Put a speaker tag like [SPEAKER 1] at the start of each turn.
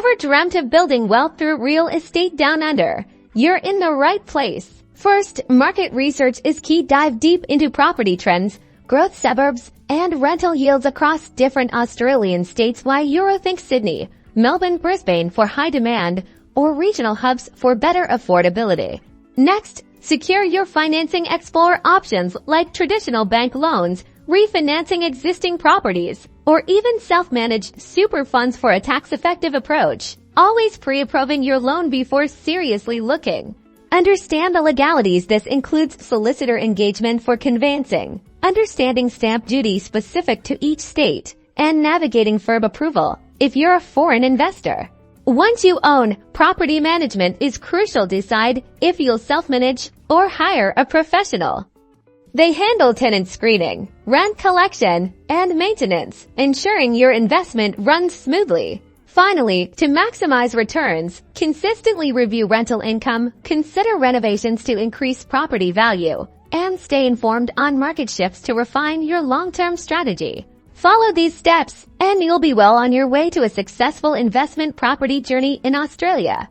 [SPEAKER 1] Ever dreamt of building wealth through real estate down under? You're in the right place. First, market research is key. Dive deep into property trends, growth suburbs, and rental yields across different Australian states. Why think Sydney, Melbourne, Brisbane for high demand, or regional hubs for better affordability. Next, secure your financing. Explore options like traditional bank loans, refinancing existing properties, or even self-managed super funds for a tax-effective approach. Always pre-approving your loan before seriously looking. Understand the legalities. This includes solicitor engagement for conveyancing, understanding stamp duty specific to each state, and navigating FIRB approval if you're a foreign investor. Once you own, property management is crucial. Decide if you'll self-manage or hire a professional. They handle tenant screening, rent collection, and maintenance, ensuring your investment runs smoothly. Finally, to maximize returns, consistently review rental income, consider renovations to increase property value, and stay informed on market shifts to refine your long-term strategy. Follow these steps, and you'll be well on your way to a successful investment property journey in Australia.